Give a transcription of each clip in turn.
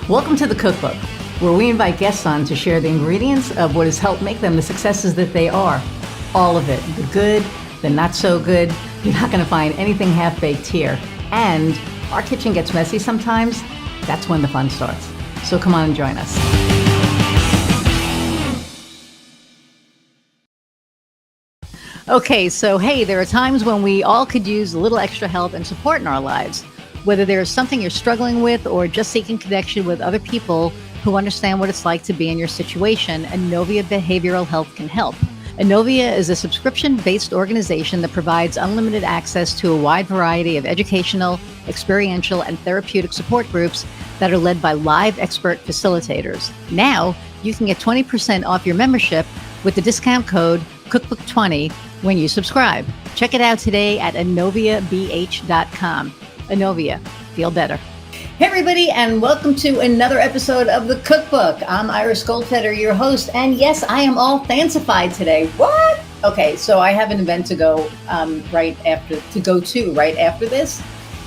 Welcome to the Cookbook, where we invite guests on to share the ingredients of what has helped make them the successes that they are. All of it, the good, the not so good. You're not going to find anything half-baked here. And our kitchen gets messy sometimes. That's when the fun starts. So come on and join us. Okay, so hey, there are times when we all could use a little extra help and support in our lives. Whether there's something you're struggling with or just seeking connection with other people who understand what it's like to be in your situation, Inovia Behavioral Health can help. Inovia is a subscription-based organization that provides unlimited access to a wide variety of educational, experiential, and therapeutic support groups that are led by live expert facilitators. Now, you can get 20% off your membership with the discount code Cookbook20 when you subscribe. Check it out today at inoviabh.com. Inovia, feel better. Hey everybody, and welcome to another episode of the Cookbook. I'm Iris Goldfeder, your host, and yes, I am all fancified today. What? Okay, so I have an event to go right after this,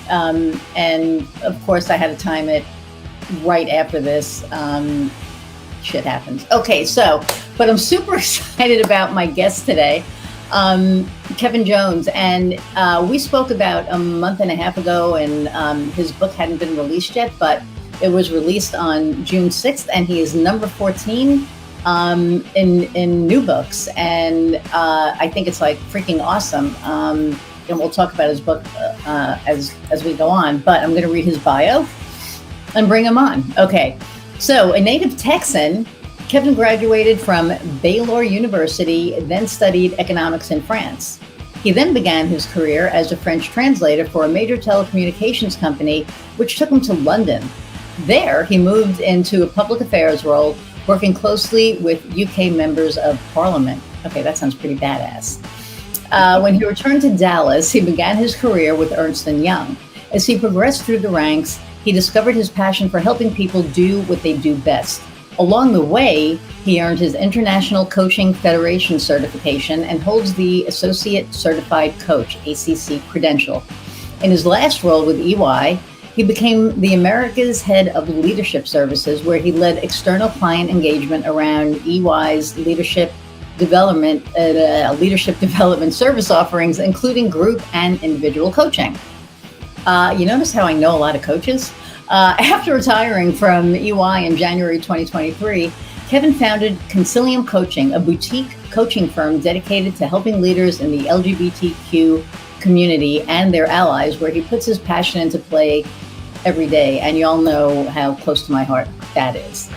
and of course I had to time it right after this. Shit happens. Okay, but I'm super excited about my guest today. Kevin Jones, and we spoke about a month and a half ago, and his book hadn't been released yet, but it was released on June 6th, and he is number 14 in new books, and I think it's like freaking awesome. And we'll talk about his book as we go on, but I'm going to read his bio and bring him on. Okay, so a native Texan, Kevin graduated from Baylor University, then studied economics in France. He then began his career as a French translator for a major telecommunications company, which took him to London. There, he moved into a public affairs role, working closely with UK members of parliament. Okay, that sounds pretty badass. When he returned to Dallas, he began his career with Ernst & Young. As he progressed through the ranks, he discovered his passion for helping people do what they do best. Along the way, he earned his International Coaching Federation certification and holds the Associate Certified Coach, ACC credential. In his last role with EY, he became the America's head of leadership services, where he led external client engagement around EY's leadership development service offerings, including group and individual coaching. You notice how I know a lot of coaches? After retiring from EY in January 2023, Kevin founded Concilium Coaching, a boutique coaching firm dedicated to helping leaders in the LGBTQ community and their allies, where he puts his passion into play every day. And you all know how close to my heart that is.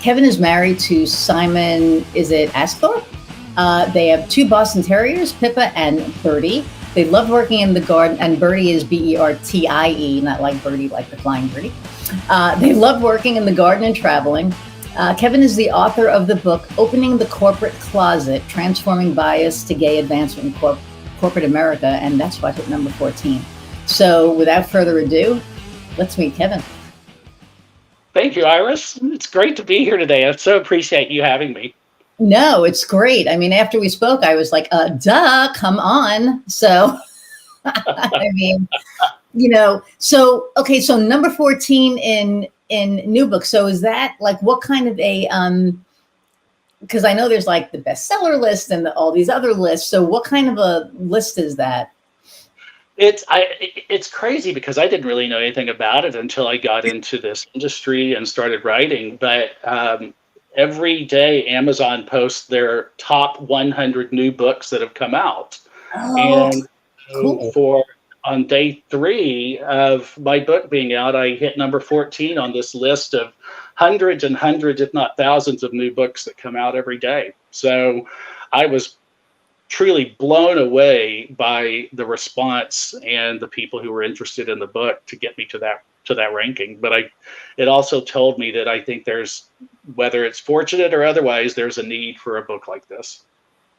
Kevin is married to Simon, Asthorpe? They have two Boston Terriers, Pippa and Birdie. They love working in the garden, and Birdie is Bertie, not like Birdie, like the flying birdie. They love working in the garden and traveling. Kevin is the author of the book, Opening the Corporate Closet, Transforming Bias to Gay Advancement in Corporate America, and that's why I hit number 14. So without further ado, let's meet Kevin. Thank you, Iris. It's great to be here today. I so appreciate you having me. No, it's great. I mean, after we spoke, I was like, duh, come on. So, I mean, so number 14 in new books. So is that like, what kind of a, because I know there's like the bestseller list and all these other lists. So what kind of a list is that? It's crazy because I didn't really know anything about it until I got into this industry and started writing. But every day, Amazon posts their top 100 new books that have come out. Oh, and cool. On day 3 of my book being out, I hit number 14 on this list of hundreds and hundreds, if not thousands, of new books that come out every day. So I was truly blown away by the response and the people who were interested in the book to get me to that ranking. But it also told me that I think there's, whether it's fortunate or otherwise, there's a need for a book like this.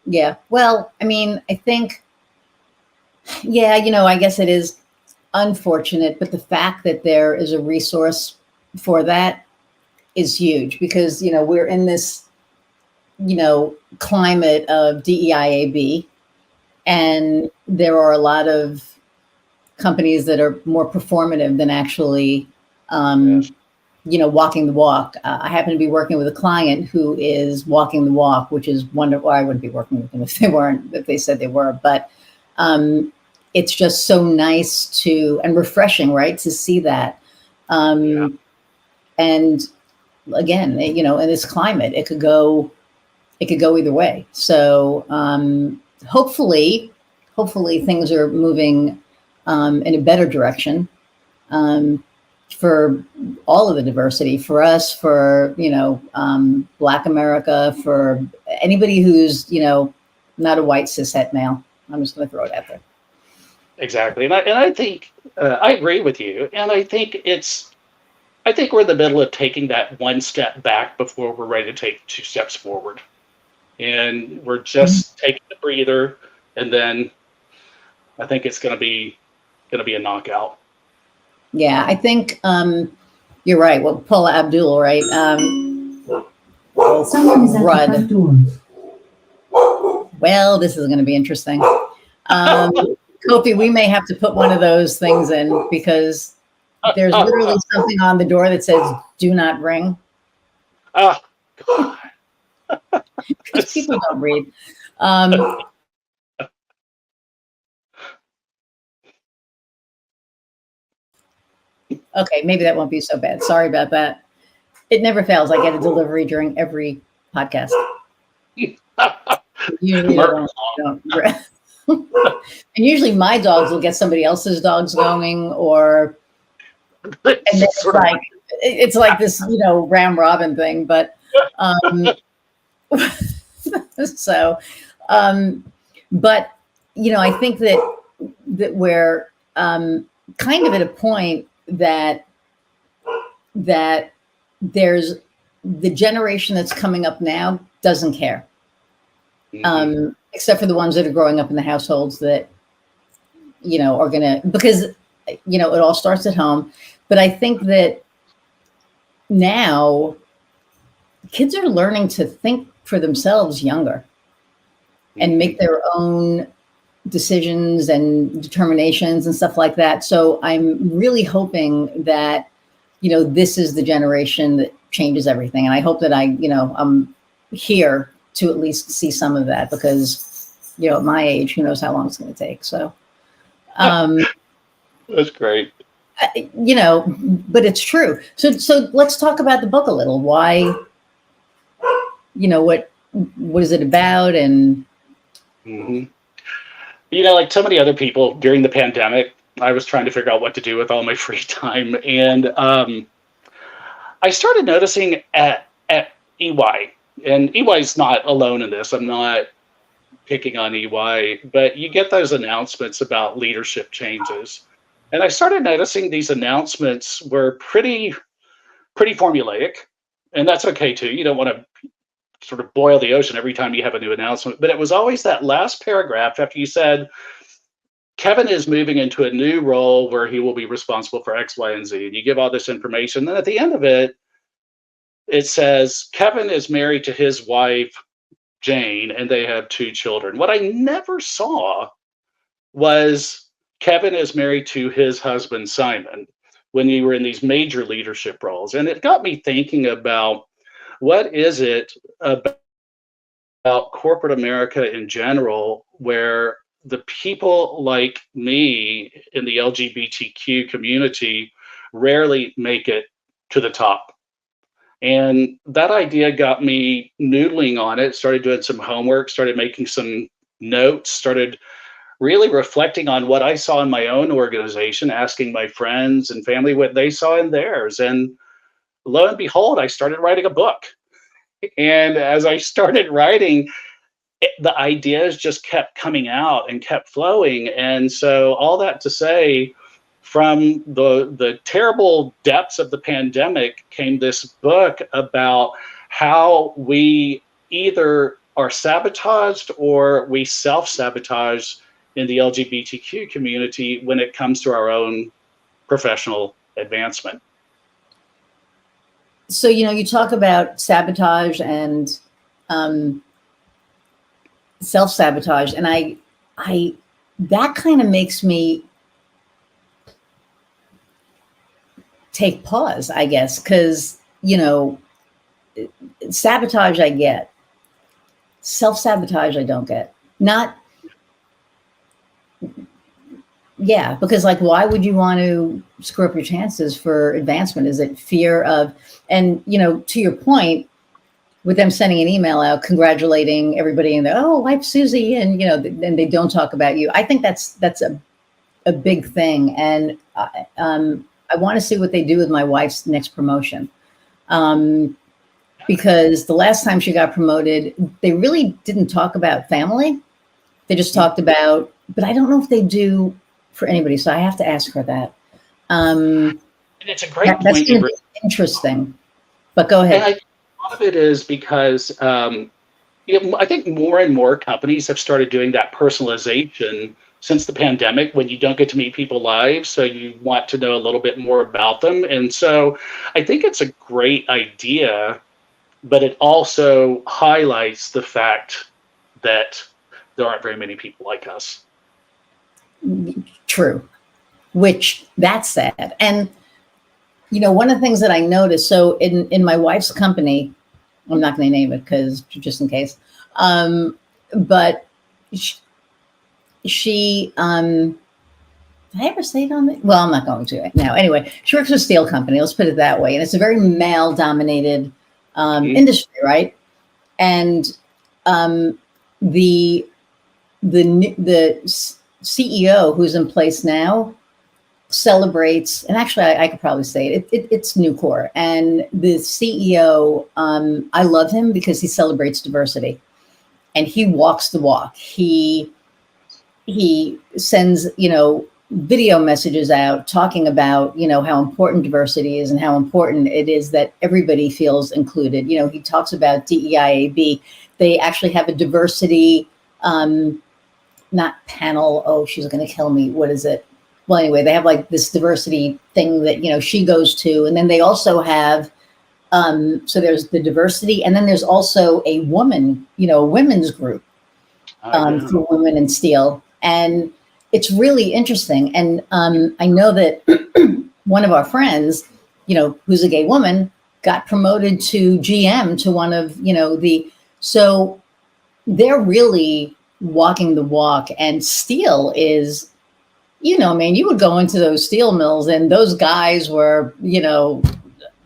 Yeah. Well, I mean, I think, I guess it is unfortunate, but the fact that there is a resource for that is huge, because, we're in this, climate of DEIAB, and there are a lot of companies that are more performative than actually Yes. walking the walk. I happen to be working with a client who is walking the walk, which is wonderful. I wouldn't be working with them if they said they were, but it's just so nice and refreshing, right, to see that. And again, in this climate, it could go either way. So hopefully things are moving in a better direction. For all of the diversity, for us, for Black America, for anybody who's not a white cishet male. I'm just going to throw it out there. Exactly, and I think I agree with you, and I think we're in the middle of taking that one step back before we're ready to take two steps forward, and we're just taking a breather, and then I think it's going to be a knockout. Yeah, I think you're right. Well, Paula Abdul, right? Someone is at the front door. Well, this is going to be interesting. Kofi, we may have to put one of those things in because there's literally something on the door that says "Do not ring." Oh, God. Because people don't read. Okay, maybe that won't be so bad. Sorry about that. It never fails. I get a delivery during every podcast. Usually don't. And usually my dogs will get somebody else's dogs going, and it's like this, round robin thing. But so, but I think that we're kind of at a point that there's the generation that's coming up now doesn't care. Except for the ones that are growing up in the households that, are going to, because, it all starts at home. But I think that now kids are learning to think for themselves younger and make their own decisions and determinations and stuff like that. So I'm really hoping that, this is the generation that changes everything. And I hope that I'm here to at least see some of that because, at my age, who knows how long it's going to take. So, that's great. But it's true. So let's talk about the book a little. Why, what is it about? And, like so many other people during the pandemic, I was trying to figure out what to do with all my free time. And I started noticing at EY, and EY's not alone in this. I'm not picking on EY, but you get those announcements about leadership changes. And I started noticing these announcements were pretty formulaic, and that's okay too. You don't want to sort of boil the ocean every time you have a new announcement, but it was always that last paragraph after you said, Kevin is moving into a new role where he will be responsible for X, Y, and Z. And you give all this information. Then at the end of it, it says, Kevin is married to his wife, Jane, and they have 2 children. What I never saw was Kevin is married to his husband, Simon, when you were in these major leadership roles. And it got me thinking about what is it about corporate America in general where the people like me in the LGBTQ community rarely make it to the top. And that idea got me noodling on it, started doing some homework, started making some notes, started really reflecting on what I saw in my own organization, asking my friends and family what they saw in theirs. And lo and behold, I started writing a book. And as I started writing, the ideas just kept coming out and kept flowing. And so all that to say, from the terrible depths of the pandemic came this book about how we either are sabotaged or we self-sabotage in the LGBTQ community when it comes to our own professional advancement. So, you talk about sabotage and self-sabotage, and I that kind of makes me take pause, I guess, because, you know, sabotage I get, self-sabotage I don't get. Not, yeah, because like, why would you want to screw up your chances for advancement? Is it fear of, and, you know, to your point, with them sending an email out congratulating everybody and oh, wife Susie, and, you know, and they don't talk about you. I think that's a big thing. And I want to see what they do with my wife's next promotion. Because the last time she got promoted, they really didn't talk about family. They just talked about, but I don't know if they do for anybody. So I have to ask her that. And it's a great point. That's going to be interesting, but go ahead. And a lot of it is because, you know, I think more and more companies have started doing that personalization since the pandemic, when you don't get to meet people live, so you want to know a little bit more about them. And so I think it's a great idea, but it also highlights the fact that there aren't very many people like us. True, which that's sad. And, you know, one of the things that I noticed, so in my wife's company, I'm not going to name it because just in case, but she did I ever say it on it? Well, I'm not going to now. Anyway, she works for a steel company. Let's put it that way. And it's a very male dominated industry, right? And the CEO who's in place now celebrates, and actually I could probably say it's Nucor, and the CEO, I love him because he celebrates diversity and he walks the walk. He sends, you know, video messages out talking about, you know, how important diversity is and how important it is that everybody feels included. You know, he talks about DEIAB. They actually have a diversity, not panel. Oh, she's going to kill me. What is it? Well, anyway, they have like this diversity thing that, you know, she goes to. And then they also have, so there's the diversity. And then there's also a woman, you know, a women's group for women in steel. And it's really interesting. And I know that one of our friends, you know, who's a gay woman, got promoted to GM to one of, you know, so they're really walking the walk. And steel is, you know, man, you would go into those steel mills and those guys were, you know,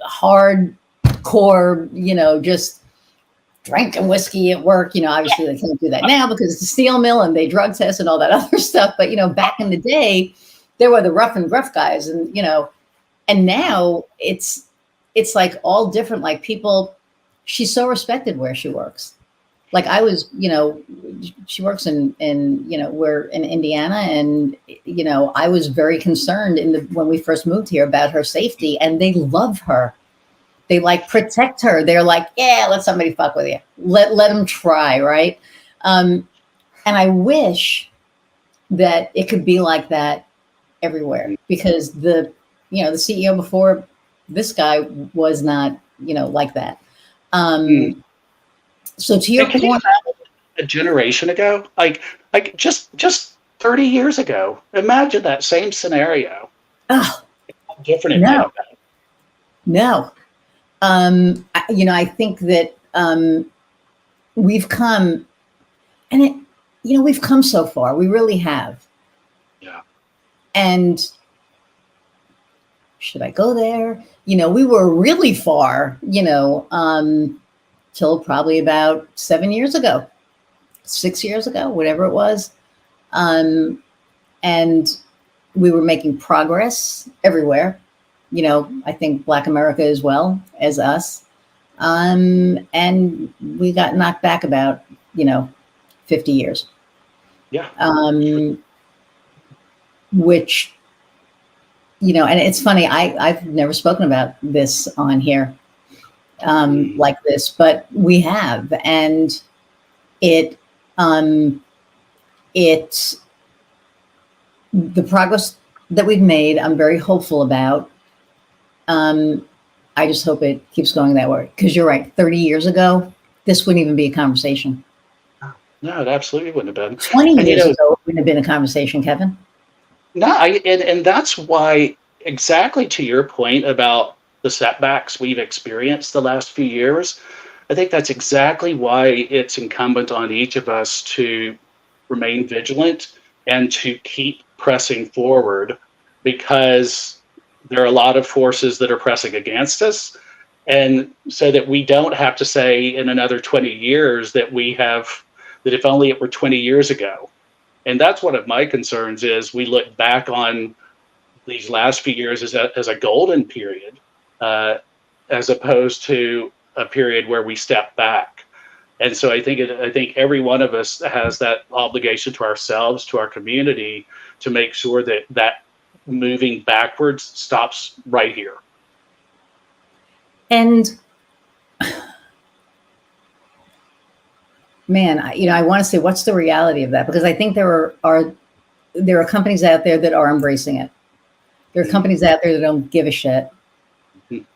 hardcore, you know, just drinking whiskey at work. You know, obviously they can't do that now because it's a steel mill and they drug test and all that other stuff. But, you know, back in the day, there were the rough and gruff guys, and, you know, and now it's like all different, like people, she's so respected where she works. Like I was, you know, she works in, you know, we're in Indiana, and, you know, I was very concerned when we first moved here about her safety, and they love her. They like protect her. They're like, yeah, let somebody fuck with you. Let them try. Right. And I wish that it could be like that everywhere, because the CEO before this guy was not, you know, like that. So to your point, a generation ago, like just 30 years ago, imagine that same scenario. Oh, how different it no, no. You know, I think that we've come, and it, you know, we've come so far. We really have. Yeah. And should I go there? You know, we were really far, you know, till probably about 7 years ago, 6 years ago, whatever it was. And we were making progress everywhere. You know, I think Black America as well as us. And we got knocked back about, you know, 50 years. Yeah. Which, you know, and it's funny, I've never spoken about this on here like this, but we have. And it's the progress that we've made, I'm very hopeful about. I just hope it keeps going that way, because you're right. 30 years ago, this wouldn't even be a conversation. No, it absolutely wouldn't have been. 20 years ago, it wouldn't have been a conversation, Kevin. No, and that's why exactly to your point about the setbacks we've experienced the last few years, I think that's exactly why it's incumbent on each of us to remain vigilant and to keep pressing forward, because there are a lot of forces that are pressing against us. And so that we don't have to say in another 20 years that that if only it were 20 years ago. And that's one of my concerns is we look back on these last few years as a golden period, uh, as opposed to a period where we step back. And so I think every one of us has that obligation to ourselves, to our community, to make sure that moving backwards stops right here. And man, I want to say, what's the reality of that? Because I think there are companies out there that are embracing it. There are companies out there that don't give a shit.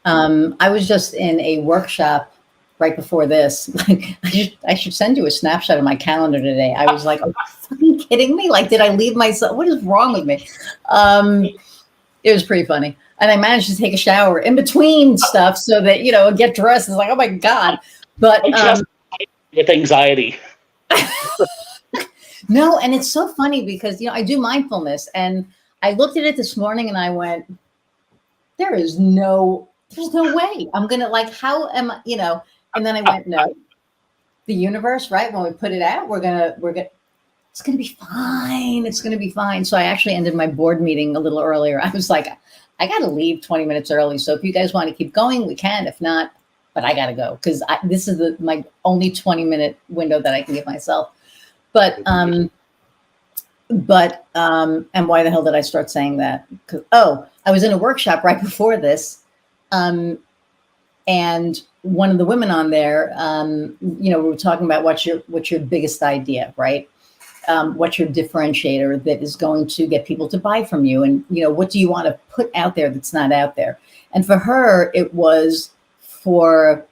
I was just in a workshop right before this. Like, I should send you a snapshot of my calendar today. I was like, are you fucking kidding me? Like, did I leave myself? What is wrong with me? It was pretty funny. And I managed to take a shower in between stuff so that, get dressed. It's like, oh my God. But with anxiety. No, and it's so funny because, I do mindfulness, and I looked at it this morning and I went, there's no way I'm going to, like, how am I, and then I went, no, the universe, right? When we put it out, it's going to be fine. It's going to be fine. So I actually ended my board meeting a little earlier. I was like, I got to leave 20 minutes early. So if you guys want to keep going, we can. If not, but I got to go because this is my only 20-minute window that I can give myself. But and why the hell did I start saying that? I was in a workshop right before this, and one of the women on there, we were talking about what's your biggest idea, right? What's your differentiator that is going to get people to buy from you, and what do you want to put out there that's not out there? And for her, it was for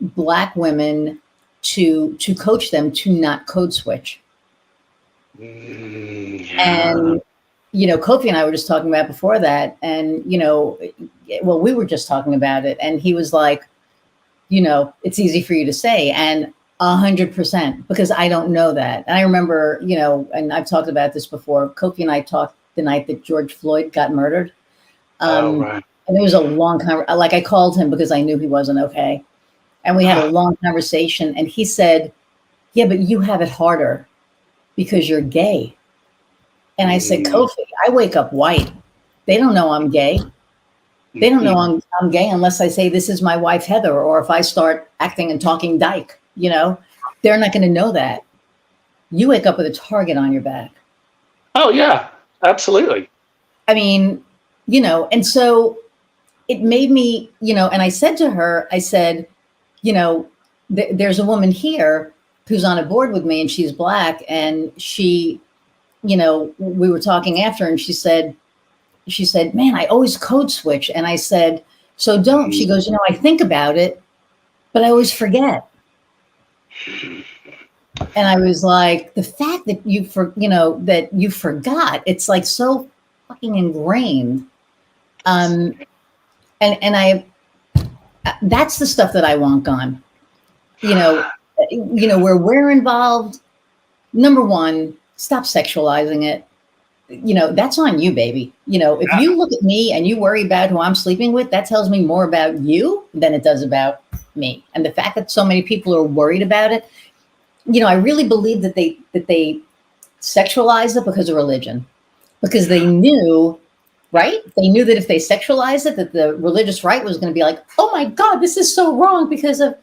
Black women to coach them to not code switch. Yeah. And Kofi and I were just talking about before that, and we were just talking about it, and he was like, it's easy for you to say, and 100%, because I don't know that. And I remember, and I've talked about this before, Kofi and I talked the night that George Floyd got murdered. Right. And it was a long time. Like, I called him because I knew he wasn't okay. And we had a long conversation, and he said, yeah, but you have it harder because you're gay. And I said, Kofi, I wake up white. They don't know I'm gay. They don't know I'm gay unless I say, this is my wife, Heather, or if I start acting and talking dyke, they're not going to know that. You wake up with a target on your back. Oh, yeah, absolutely. I mean, and so it made me, and I said to her, I said, there's a woman here who's on a board with me, and she's Black, and she, we were talking after, and she said, man, I always code switch. And I said, so don't. She goes, I think about it, but I always forget. And I was like, the fact that that you forgot, it's like so fucking ingrained. And I, that's the stuff that I want gone. Where we're involved. Number one, stop sexualizing it. That's on you, baby. If you look at me and you worry about who I'm sleeping with, that tells me more about you than it does about me. And the fact that so many people are worried about it, I really believe that they sexualized it because of religion, because they knew, right? They knew that if they sexualized it, that the religious right was going to be like, oh my God, this is so wrong because of,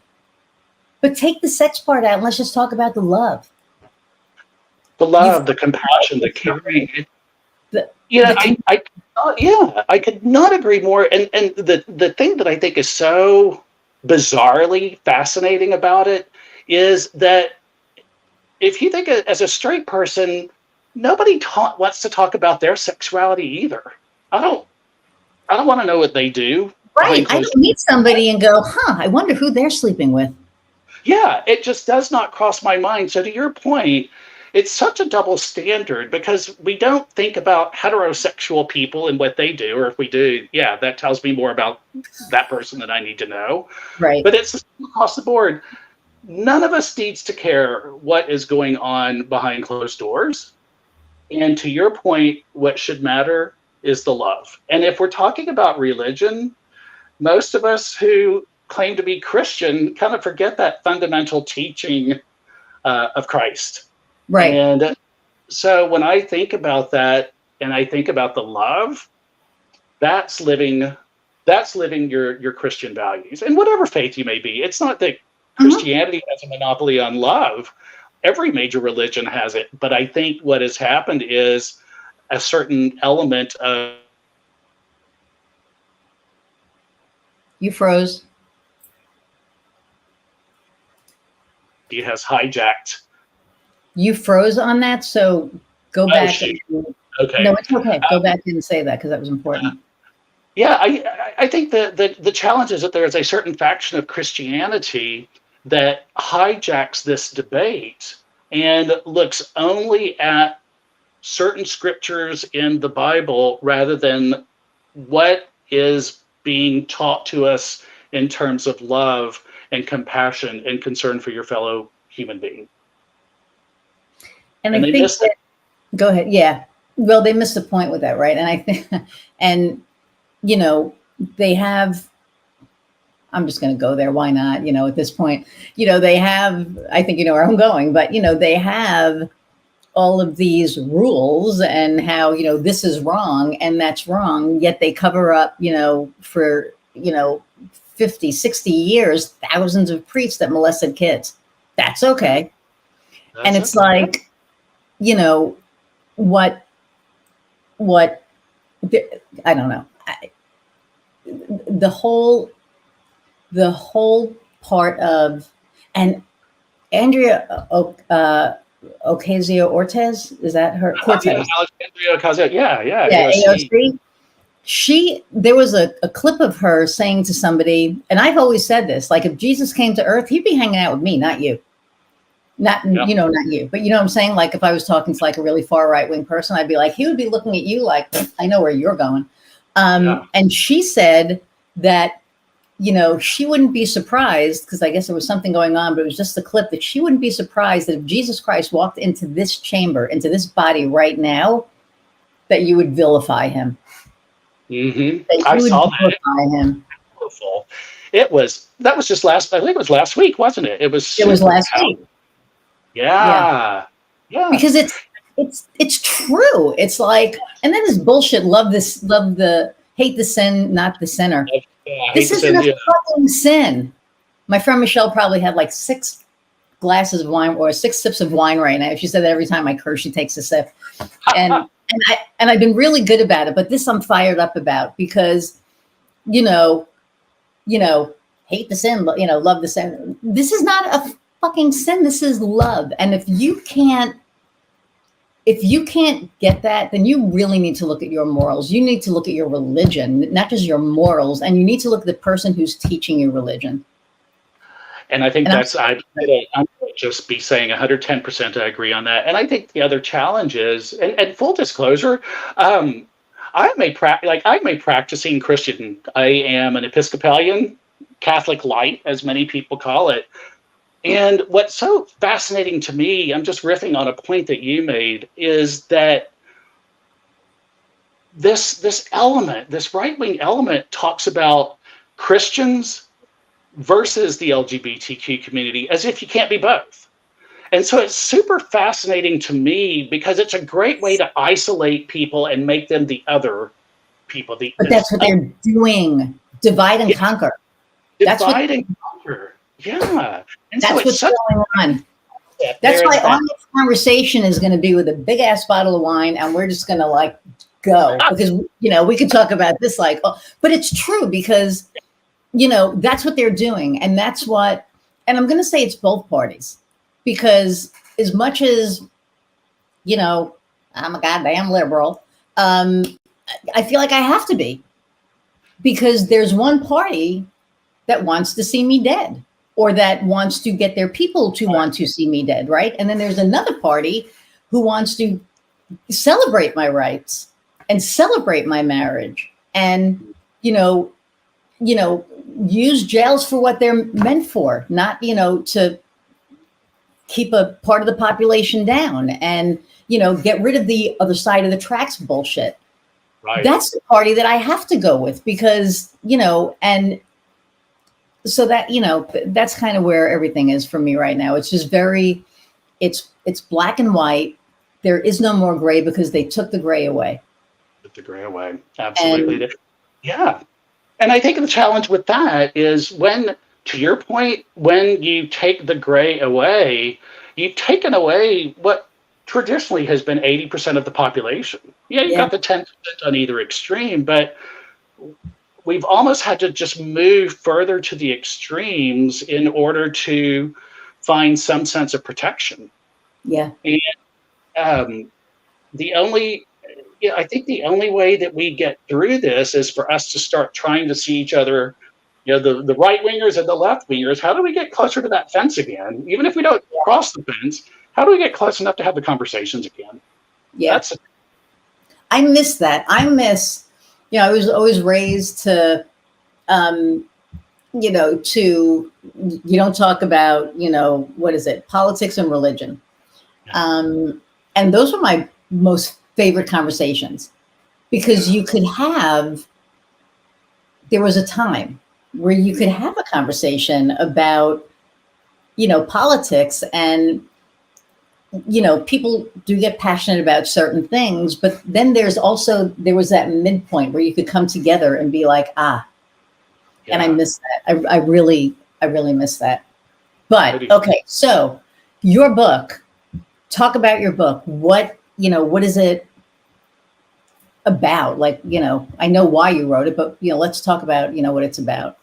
but take the sex part out and let's just talk about the love. The love, the compassion, the caring. I could not agree more. And the thing that I think is so bizarrely fascinating about it is that if you think as a straight person, nobody wants to talk about their sexuality either. I don't want to know what they do. Right. I don't meet somebody and go, I wonder who they're sleeping with. Yeah, it just does not cross my mind. So to your point, it's such a double standard because we don't think about heterosexual people and what they do, or if we do, yeah, that tells me more about that person that I need to know. Right. But it's across the board. None of us needs to care what is going on behind closed doors. And to your point, what should matter is the love. And if we're talking about religion, most of us who claim to be Christian kind of forget that fundamental teaching of Christ. Right. And so when I think about that and I think about the love, that's living your Christian values and whatever faith you may be. It's not that Christianity has a monopoly on love. Every major religion has it. But I think what has happened is a certain element of You froze. he has hijacked. You froze on that, so go back. Shoot. And, Okay. no, it's okay. Go back and say that because that was important. Yeah, I think the challenge is that there is a certain faction of Christianity that hijacks this debate and looks only at certain scriptures in the Bible rather than what is being taught to us in terms of love and compassion and concern for your fellow human being. And they I think missed it. Go ahead. Yeah. Well, they missed the point with that, right? And I think, and you know, they have. I'm just going to go there. Why not? You know, at this point, you know, they have. I think you know where I'm going, but you know, they have all of these rules and how you know this is wrong and that's wrong. Yet they cover up, you know, for 50, 60 years, thousands of priests that molested kids. That's okay. And it's like, you know, what I don't know. The whole part of, and Andrea Ocasio-Cortez, is that her? Cortez. Alexandria Ocasio, yeah. AOC. There was a clip of her saying to somebody, and I've always said this, like if Jesus came to earth, he'd be hanging out with me, not you. Not you, but you know what I'm saying? Like if I was talking to like a really far right-wing person, I'd be like, he would be looking at you like, I know where you're going. And she said that, you know, she wouldn't be surprised because I guess there was something going on, but it was just a clip that she wouldn't be surprised that if Jesus Christ walked into this chamber, into this body right now, that you would vilify him. Mm-hmm. I saw that. Him. Beautiful. That was just I think it was last week, wasn't it? It was last week. Yeah. Because it's true. It's like, and then this bullshit, hate the sin, not the sinner. This isn't a fucking sin. My friend Michelle probably had like 6 glasses of wine or 6 sips of wine right now. She said that every time I curse, she takes a sip. And I've been really good about it, but this I'm fired up about because, you know, hate the sin, love the sin. This is not a fucking sin. This is love. And if you can't get that, then you really need to look at your morals. You need to look at your religion, not just your morals. And you need to look at the person who's teaching you religion. And I think I'm going to just be saying 110% I agree on that. And I think the other challenge is, and full disclosure, I'm a practicing Christian. I am an Episcopalian, Catholic light, as many people call it. And what's so fascinating to me, I'm just riffing on a point that you made, is that this element, this right-wing element, talks about Christians versus the LGBTQ community as if you can't be both. And so it's super fascinating to me because it's a great way to isolate people and make them the other people. But that's what they're doing. Divide and conquer. Divide and conquer. Yeah. And that's what's going on. That's why our next conversation is going to be with a big ass bottle of wine, and we're just going to like go because we could talk about this like, but it's true because that's what they're doing, and that's what. And I'm going to say it's both parties because as much as I'm a goddamn liberal, I feel like I have to be because there's one party that wants to see me dead. Or that wants to get their people to want to see me dead, right? And then there's another party who wants to celebrate my rights and celebrate my marriage and, you know, use jails for what they're meant for, not, to keep a part of the population down and, get rid of the other side of the tracks bullshit. Right. That's the party that I have to go with because, and so that, that's kind of where everything is for me right now. It's just it's black and white. There is no more gray because they took the gray away. Took the gray away. Absolutely. Yeah. And I think the challenge with that is to your point, when you take the gray away, you've taken away what traditionally has been 80% of the population. Yeah, you've got the 10% on either extreme, but we've almost had to just move further to the extremes in order to find some sense of protection. Yeah. And I think the only way that we get through this is for us to start trying to see each other, the right wingers and the left wingers. How do we get closer to that fence again? Even if we don't cross the fence, how do we get close enough to have the conversations again? Yeah. I miss that. I was always raised to, you don't talk about, what is it? Politics and religion. And those were my most favorite conversations because there was a time where you could have a conversation about, politics and, people do get passionate about certain things, but then there was that midpoint where you could come together and be like, and I miss that. I really miss that. But okay. So your book, talk about your book. What is it about? Like, I know why you wrote it, but, let's talk about, what it's about.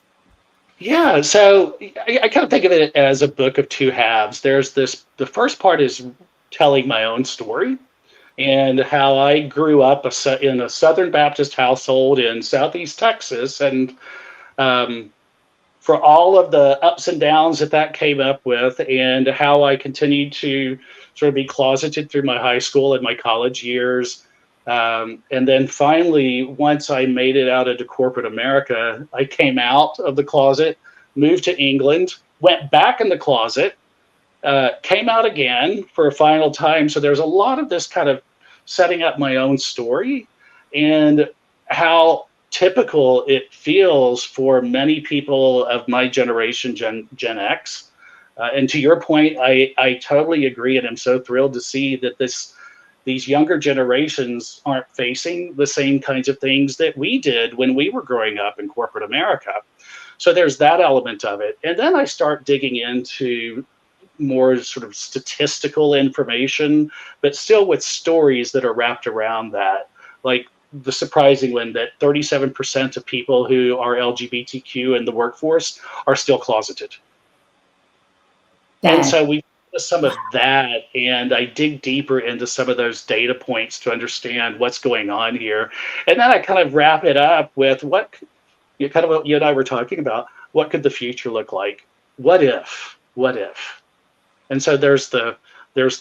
Yeah. So I kind of think of it as a book of two halves. The first part is telling my own story and how I grew up in a Southern Baptist household in Southeast Texas. And for all of the ups and downs that came up with and how I continued to sort of be closeted through my high school and my college years. And then finally, once I made it out into corporate America, I came out of the closet, moved to England, went back in the closet, came out again for a final time. So there's a lot of this kind of setting up my own story and how typical it feels for many people of my generation, Gen X. And to your point, I totally agree. And I'm so thrilled to see that these younger generations aren't facing the same kinds of things that we did when we were growing up in corporate America. So there's that element of it. And then I start digging into more sort of statistical information, but still with stories that are wrapped around that. Like the surprising one that 37% of people who are LGBTQ in the workforce are still closeted. And so we some of that, and I dig deeper into some of those data points to understand what's going on here. And then I kind of wrap it up with what you and I were talking about. What could the future look like? What if? And so there's the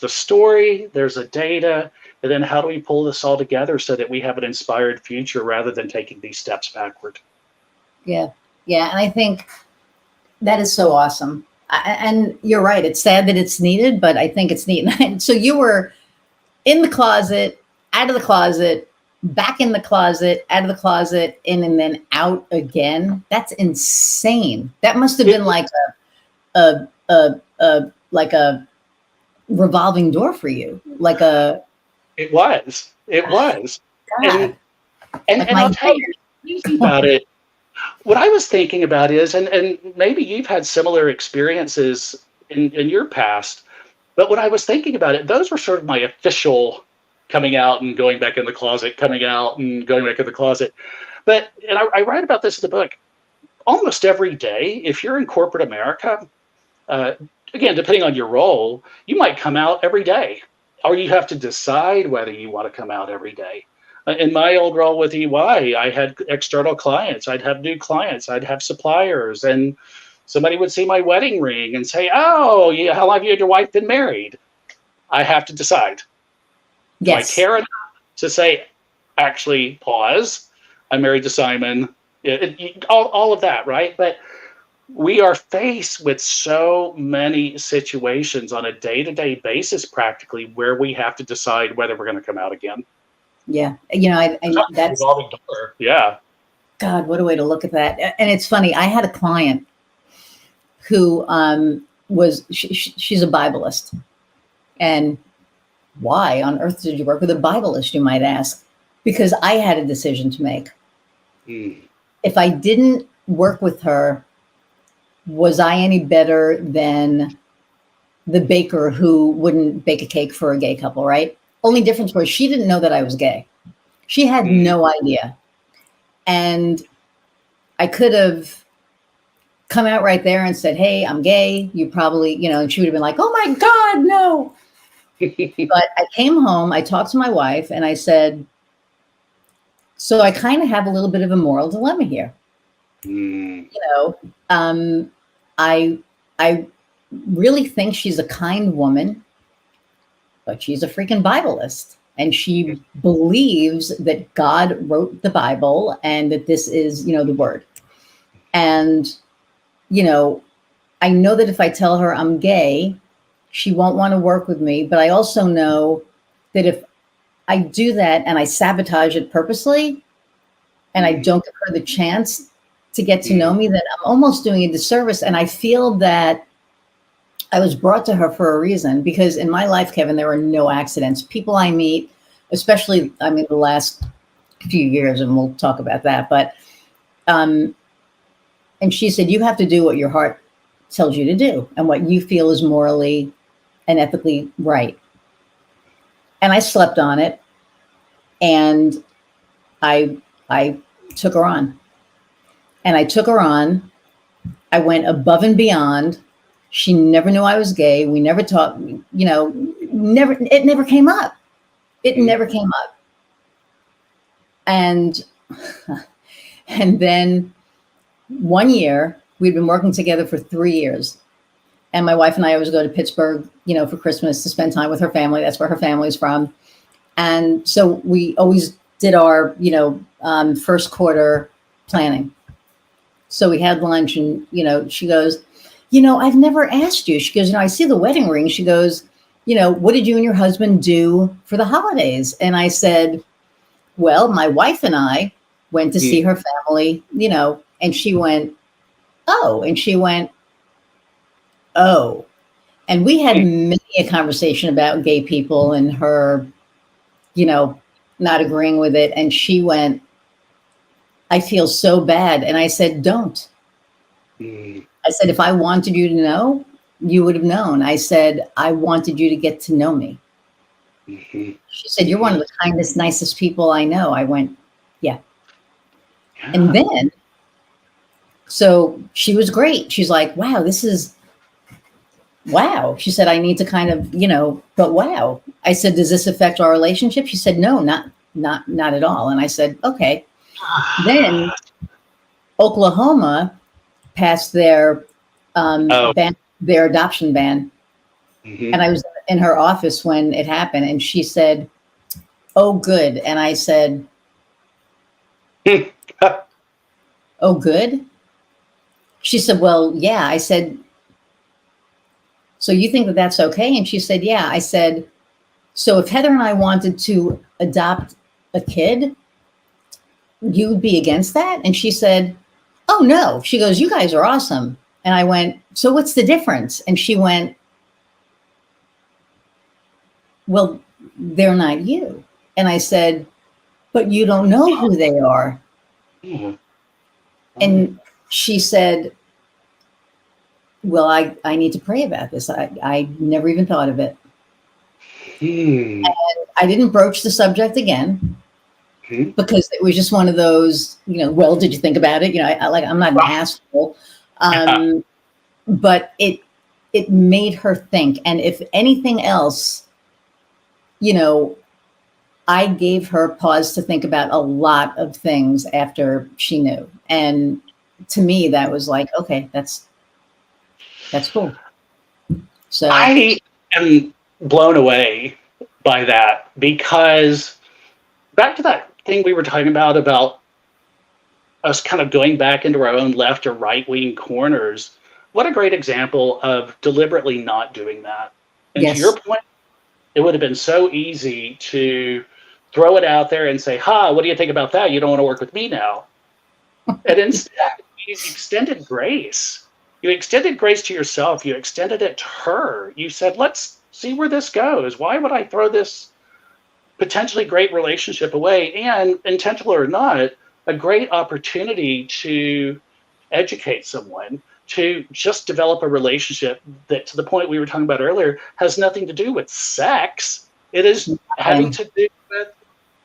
story, there's the data, and then how do we pull this all together so that we have an inspired future rather than taking these steps backward? Yeah. And I think that is so awesome. And you're right. It's sad that it's needed, but I think it's neat. So you were in the closet, out of the closet, back in the closet, out of the closet, in and then out again. That's insane. That must have been like a revolving door for you. It was. And I'll tell you about it. What I was thinking about is, and maybe you've had similar experiences in your past, but when I was thinking about it, those were sort of my official coming out and going back in the closet, coming out and going back in the closet. And I write about this in the book. Almost every day, if you're in corporate America, again, depending on your role, you might come out every day, or you have to decide whether you want to come out every day. In my old role with EY, I had external clients. I'd have new clients. I'd have suppliers. And somebody would see my wedding ring and say, oh, yeah, how long have you and your wife been married? I have to decide. Do I Yes. care enough to say, actually, pause? I'm married to Simon. All of that, right? But we are faced with so many situations on a day-to-day basis, practically, where we have to decide whether we're going to come out again. Yeah. You know, It's like a that's, revolving door. Yeah. God, what a way to look at that. And it's funny. I had a client who she's a Bibleist. And why on earth did you work with a Bibleist, you might ask? Because I had a decision to make. Mm. If I didn't work with her, was I any better than the baker who wouldn't bake a cake for a gay couple, right? Only difference was she didn't know that I was gay. She had Mm. no idea. And I could have come out right there and said, hey, I'm gay. You probably, you know, and she would have been like, oh my God, no. But I came home, I talked to my wife, and I said, so I kind of have a little bit of a moral dilemma here. Mm. You know, I I really think she's a kind woman, but she's a freaking Bibleist. And she believes that God wrote the Bible and that this is, you know, the word. And, you know, I know that if I tell her I'm gay, she won't want to work with me. But I also know that if I do that and I sabotage it purposely and I don't give her the chance to get to know me, that I'm almost doing a disservice. And I feel that I was brought to her for a reason, because in my life, Kevin, there are no accidents. People I meet, especially, I mean, the last few years, and we'll talk about that. But, and she said, you have to do what your heart tells you to do and what you feel is morally and ethically right. And I slept on it, and I took her on. And I took her on. I went above and beyond. She never knew I was gay. We never talked, you know, it never came up. It never came up. And then one year, we'd been working together for 3 years. And my wife and I always go to Pittsburgh, you know, for Christmas to spend time with her family. That's where her family's from. And so we always did our, you know, first quarter planning. So we had lunch, and, you know, she goes, you know, I've never asked you. She goes, you know, I see the wedding ring. She goes, you know, what did you and your husband do for the holidays? And I said, well, my wife and I went to see her family, you know, and she went, oh, and she went, oh. And we had many a conversation about gay people and her, you know, not agreeing with it. And she went, I feel so bad. And I said, don't. I said, if I wanted you to know, you would have known. I said, I wanted you to get to know me. She said, you're one of the kindest, nicest people I know. I went, yeah. And then, so she was great. She's like, wow, this is, wow. She said, I need to kind of, you know, but wow. I said, does this affect our relationship? She said, no, not at all. And I said, okay. Then Oklahoma passed their ban, their adoption ban. And I was in her office when it happened, and she said, oh, good. And I said, oh, good. She said, well, yeah. I said, so you think that that's okay? And she said, yeah. I said, so if Heather and I wanted to adopt a kid, you would be against that? And she said, oh, no. She goes, you guys are awesome. And I went, so what's the difference? And she went, well, they're not you. And I said, but you don't know who they are. And she said, well, I need to pray about this. I never even thought of it. And I didn't broach the subject again because it was just one of those, you know, well, did you think about it? You know, I'm not an asshole. But it made her think. And if anything else, you know, I gave her pause to think about a lot of things after she knew. And to me, that was like, okay, that's cool. So I am blown away by that, because back to that thing we were talking about us kind of going back into our own left or right wing corners. What a great example of deliberately not doing that. And to your Yes. point, it would have been so easy to throw it out there and say, "Ha, what do you think about that? You don't want to work with me now." And instead, you extended grace. You extended grace to yourself. You extended it to her. You said, "Let's see where this goes. Why would I throw this potentially great relationship away, and intentional or not, a great opportunity to educate someone, to just develop a relationship that, to the point we were talking about earlier, has nothing to do with sex. It is having Nothing. to do with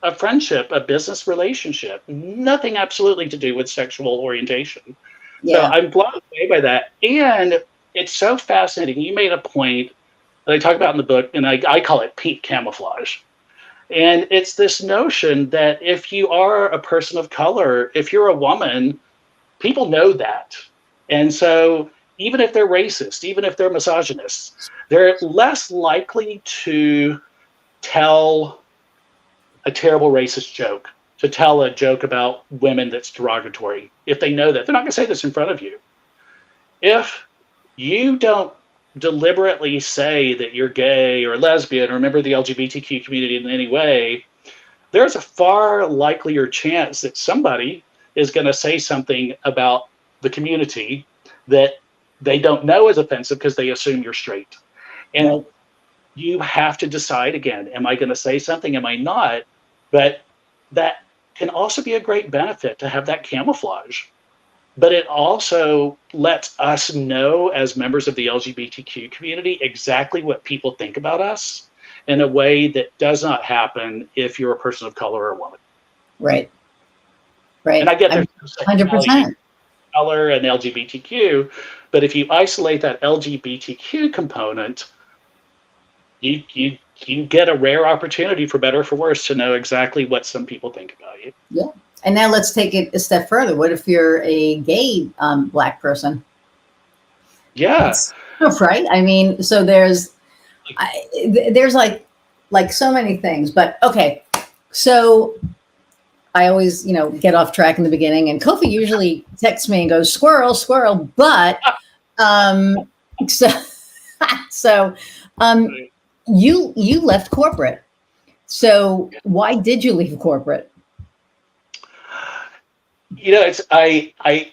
a friendship, a business relationship, nothing absolutely to do with sexual orientation." So Yeah. I'm blown away by that. And it's so fascinating. You made a point that I talk about in the book, and I call it peak camouflage. And it's this notion that if you are a person of color, if you're a woman, people know that. And so even if they're racist, even if they're misogynists, they're less likely to tell a terrible racist joke, to tell a joke about women that's derogatory. If they know that, they're not going to say this in front of you. If you don't deliberately say that you're gay or lesbian or a member of the LGBTQ community in any way, there's a far likelier chance that somebody is going to say something about the community that they don't know is offensive because they assume you're straight. And Right. you have to decide again, am I going to say something? Am I not? But that can also be a great benefit to have that camouflage. But it also lets us know, as members of the LGBTQ community, exactly what people think about us in a way that does not happen if you're a person of color or a woman. Right. And Right. I get I'm there's no sexuality between 100%. color and LGBTQ, but if you isolate that LGBTQ component, you get a rare opportunity, for better or for worse, to know exactly what some people think about you. Yeah. And now let's take it a step further. What if you're a gay Black person? Yeah. It's right. I mean, so there's like so many things, but okay. So I always, get off track in the beginning, and Kofi usually texts me and goes, "Squirrel, squirrel." But um, so so um, you left corporate. So why did you leave corporate? It's I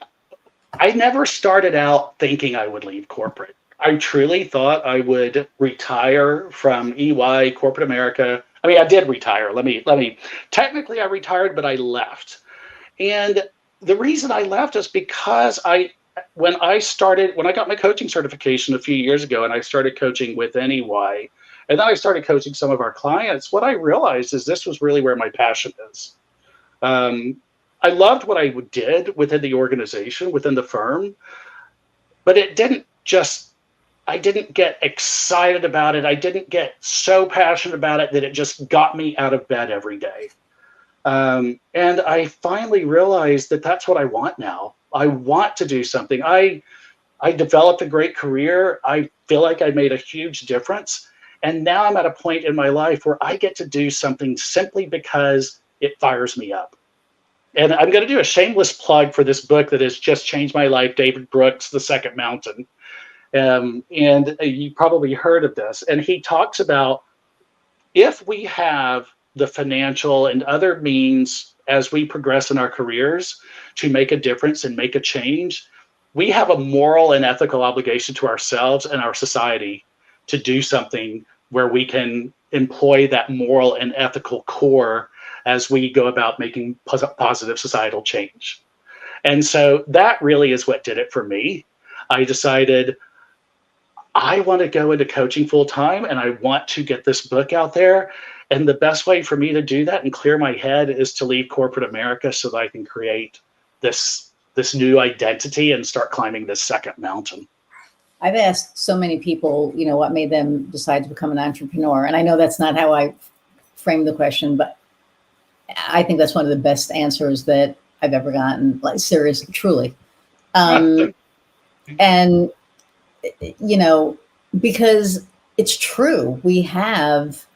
never started out thinking I would leave corporate. I truly thought I would retire from EY, corporate America. I mean, I did retire. Let me. Technically, I retired, but I left. And the reason I left is because when I got my coaching certification a few years ago, and I started coaching within EY, and then I started coaching some of our clients. What I realized is this was really where my passion is. Um, I loved what I did within the organization, within the firm, but I didn't get excited about it. I didn't get so passionate about it that it just got me out of bed every day. And I finally realized that that's what I want now. I want to do something. I developed a great career. I feel like I made a huge difference. And now I'm at a point in my life where I get to do something simply because it fires me up. And I'm going to do a shameless plug for this book that has just changed my life, David Brooks, The Second Mountain. And you probably heard of this. And he talks about, if we have the financial and other means as we progress in our careers to make a difference and make a change, we have a moral and ethical obligation to ourselves and our society to do something where we can employ that moral and ethical core as we go about making positive societal change. And so that really is what did it for me. I decided I want to go into coaching full time, and I want to get this book out there. And the best way for me to do that and clear my head is to leave corporate America so that I can create this new identity and start climbing this second mountain. I've asked so many people, what made them decide to become an entrepreneur. And I know that's not how I framed the question, but I think that's one of the best answers that I've ever gotten, like seriously, truly. And, because it's true. We have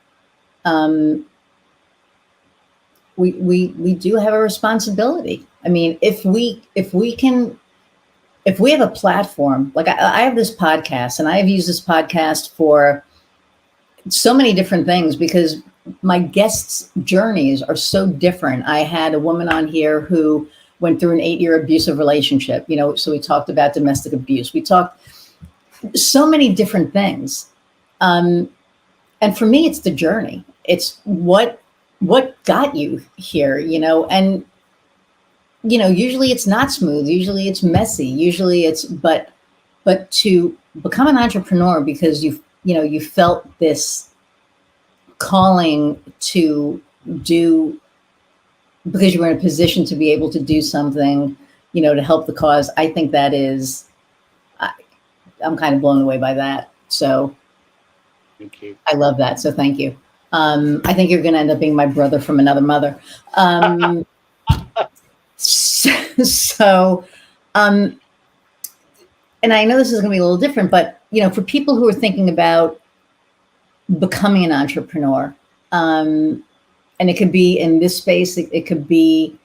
we do have a responsibility. I mean, if we have a platform, like I have this podcast, and I've used this podcast for so many different things because my guests' journeys are so different. I had a woman on here who went through an 8-year abusive relationship, so we talked about domestic abuse. We talked so many different things. And for me, it's the journey. It's what got you here, and, usually it's not smooth. Usually it's messy. But to become an entrepreneur because you felt this calling to do, because you were in a position to be able to do something, to help the cause. I think that is, I'm kind of blown away by that. So thank you. I love that. So thank you. I think you're going to end up being my brother from another mother. And I know this is going to be a little different, but, for people who are thinking about becoming an entrepreneur, and it could be in this space, it could be,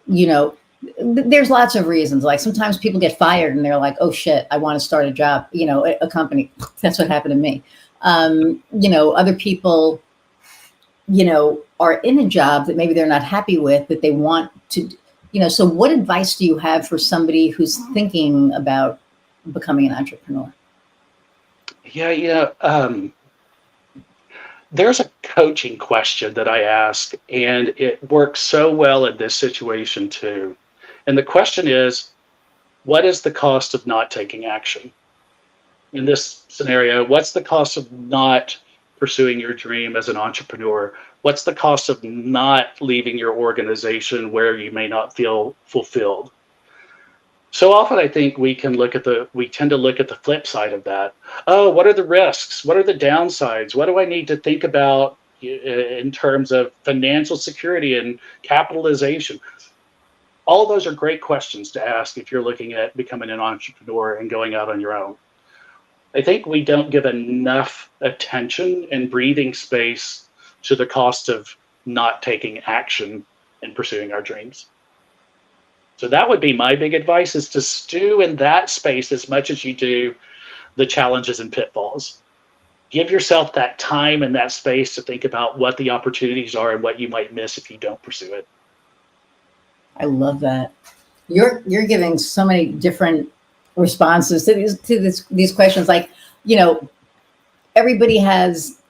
there's lots of reasons. Like sometimes people get fired and they're like, oh shit, I want to start a job, a company. That's what happened to me. Other people, are in a job that maybe they're not happy with, that they want to, so what advice do you have for somebody who's thinking about becoming an entrepreneur? Yeah. There's a coaching question that I ask, and it works so well in this situation too. And the question is, what is the cost of not taking action? In this scenario, what's the cost of not pursuing your dream as an entrepreneur? What's the cost of not leaving your organization where you may not feel fulfilled? So often I think we tend to look at the flip side of that. Oh, what are the risks? What are the downsides? What do I need to think about in terms of financial security and capitalization? All of those are great questions to ask if you're looking at becoming an entrepreneur and going out on your own. I think we don't give enough attention and breathing space to the cost of not taking action and pursuing our dreams. So that would be my big advice, is to stew in that space as much as you do the challenges and pitfalls. Give yourself that time and that space to think about what the opportunities are and what you might miss if you don't pursue it. I love that. You're giving so many different responses to these questions. Like, everybody has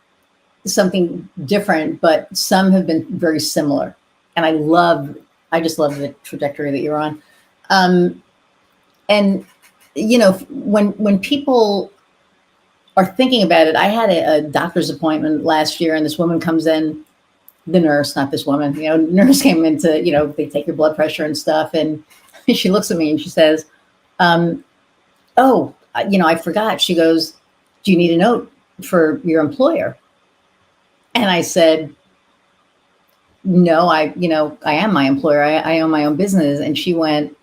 something different, but some have been very similar. And I just love the trajectory that you're on. And, when people are thinking about it, I had a doctor's appointment last year, and this woman comes in, the nurse, not this woman, nurse came in to, they take your blood pressure and stuff. And she looks at me and she says, oh, I forgot. She goes, do you need a note for your employer? And I said, no, I am my employer. I own my own business. And she went,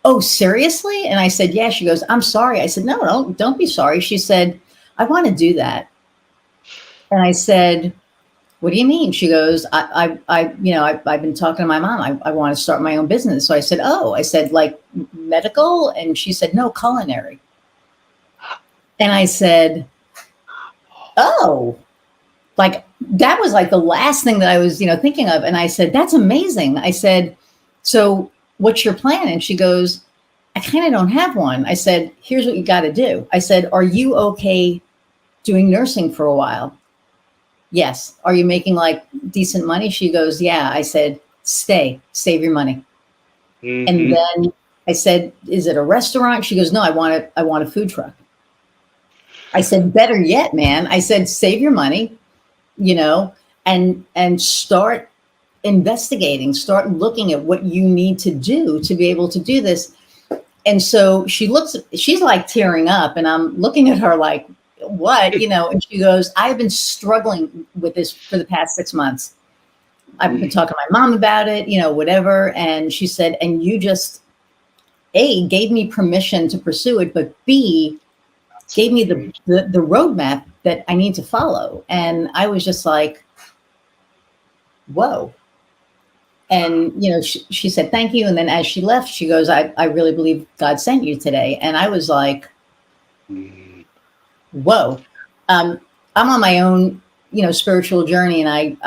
oh, seriously? And I said, yeah. She goes, I'm sorry. I said, no, don't be sorry. She said, I want to do that. And I said, what do you mean? She goes, I've been talking to my mom. I want to start my own business. So I said, like medical? And she said, no, culinary. And I said, oh, like that was like the last thing that I was, thinking of. And I said, that's amazing. I said, so what's your plan? And she goes, I kind of don't have one. I said, here's what you got to do. I said, are you okay doing nursing for a while? Yes. Are you making like decent money? She goes, yeah. I said, save your money. Mm-hmm. And then I said, is it a restaurant? She goes, no, I want a food truck. I said, better yet, man. I said, save your money, and start investigating, start looking at what you need to do to be able to do this. And so she's like tearing up, and I'm looking at her like, what, and she goes, I've been struggling with this for the past 6 months. I've been talking to my mom about it, whatever. And she said, and you just, A, gave me permission to pursue it, but B, gave me the roadmap that I need to follow. And I was just like, whoa. And, she said, thank you. And then as she left, she goes, I really believe God sent you today. And I was like, whoa. I'm on my own, spiritual journey. And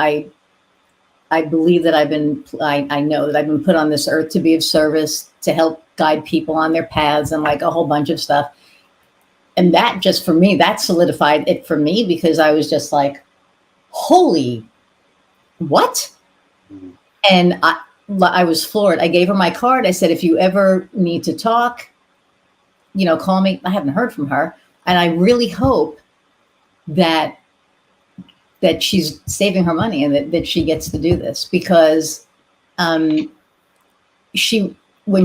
I believe that I know that I've been put on this earth to be of service, to help guide people on their paths and like a whole bunch of stuff. And that just for me, that solidified it for me, because I was just like, holy, what? And I was floored. I gave her my card. I said, if you ever need to talk, call me. I haven't heard from her. And I really hope that she's saving her money and that she gets to do this, because when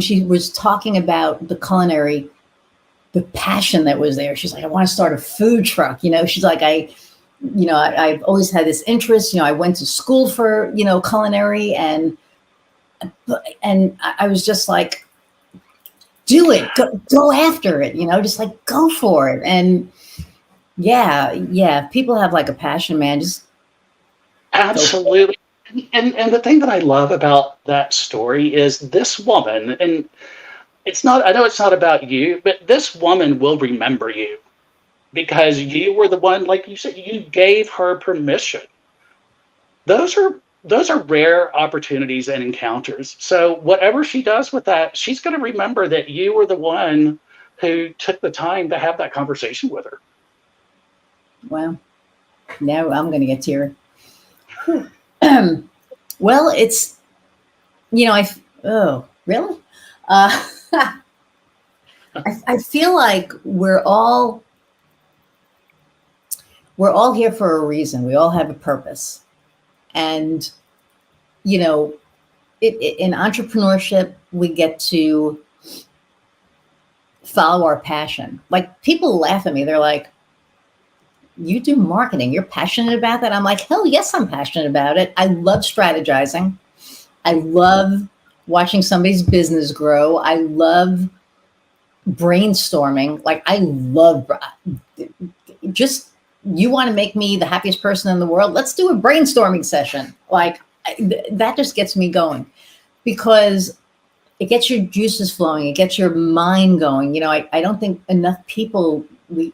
she was talking about the culinary, the passion that was there, she's like, I want to start a food truck. She's like, I've always had this interest. I went to school for, culinary, and I was just like, do it, go after it, just like go for it. And yeah, people have like a passion, man. Just absolutely. And the thing that I love about that story is this woman, and I know it's not about you, but this woman will remember you because you were the one, like you said, you gave her permission. Those are rare opportunities and encounters. So whatever she does with that, she's going to remember that you were the one who took the time to have that conversation with her. Wow. Now I'm going to get teary. Well, it's, oh, really? I feel like we're all here for a reason. We all have a purpose. And, in entrepreneurship, we get to follow our passion. Like, people laugh at me. They're like, you do marketing, you're passionate about that? I'm like, hell yes, I'm passionate about it. I love strategizing. I love watching somebody's business grow. I love brainstorming. Like, I love just, you want to make me the happiest person in the world? Let's do a brainstorming session. Like, that just gets me going, because it gets your juices flowing. It gets your mind going. I don't think enough people, we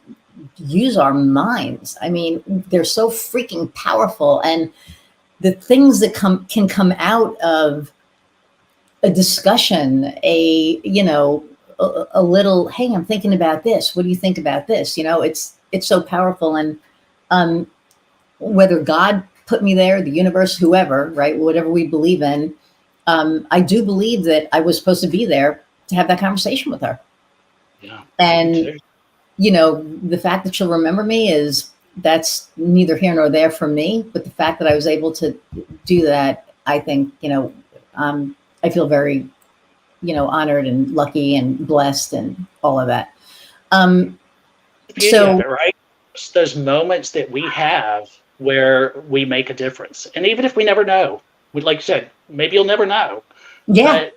use our minds. I mean, they're so freaking powerful. And the things that can come out of a discussion, a little, hey, I'm thinking about this. What do you think about this? It's so powerful. And whether God put me there, the universe, whoever, right, whatever we believe in, I do believe that I was supposed to be there to have that conversation with her. Yeah. And, the fact that she'll remember me that's neither here nor there for me. But the fact that I was able to do that, I think, I feel very, honored and lucky and blessed and all of that. So, right? Those moments that we have where we make a difference. And even if we never know, like you said, maybe you'll never know. Yeah.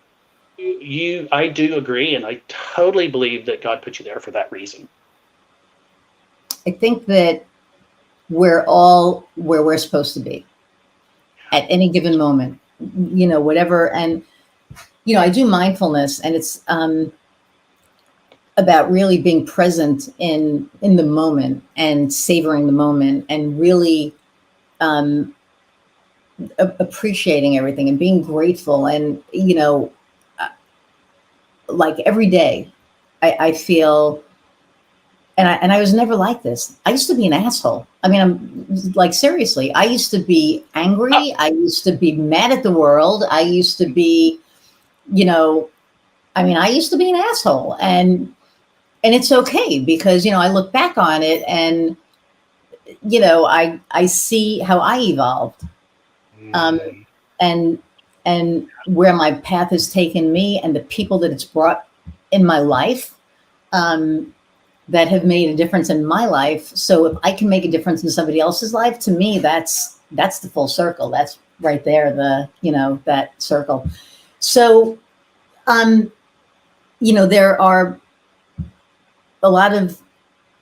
But I do agree. And I totally believe that God put you there for that reason. I think that we're all where we're supposed to be at any given moment, whatever. And, I do mindfulness, and it's about really being present in the moment and savoring the moment and really appreciating everything and being grateful. And, like every day I feel, and I was never like this. I used to be an asshole. I mean, I'm like, seriously, I used to be angry. I used to be mad at the world. I used to be, I used to be an asshole, and it's okay, because, I look back on it and, I see how I evolved, and where my path has taken me and the people that it's brought in my life, that have made a difference in my life. So if I can make a difference in somebody else's life, to me, that's the full circle. That's right there, that circle. So, there are a lot of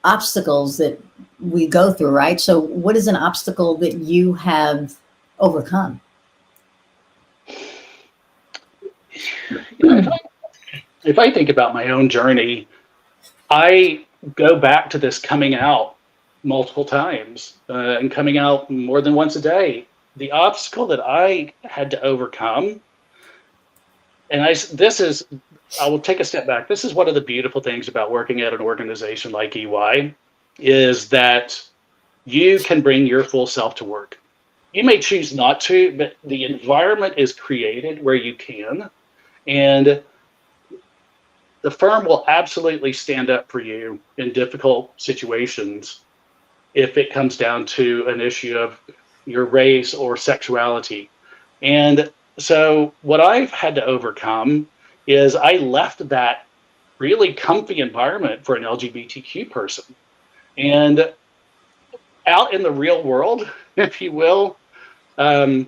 obstacles that, we go through, right? So what is an obstacle that you have overcome? If I think about my own journey, I go back to this coming out multiple times and coming out more than once a day. The obstacle that I had to overcome, and I will take a step back. This is one of the beautiful things about working at an organization like EY, is that you can bring your full self to work. You may choose not to, but the environment is created where you can. And the firm will absolutely stand up for you in difficult situations if it comes down to an issue of your race or sexuality. And so, what I've had to overcome is I left that really comfy environment for an LGBTQ person. And out in the real world, if you will, um,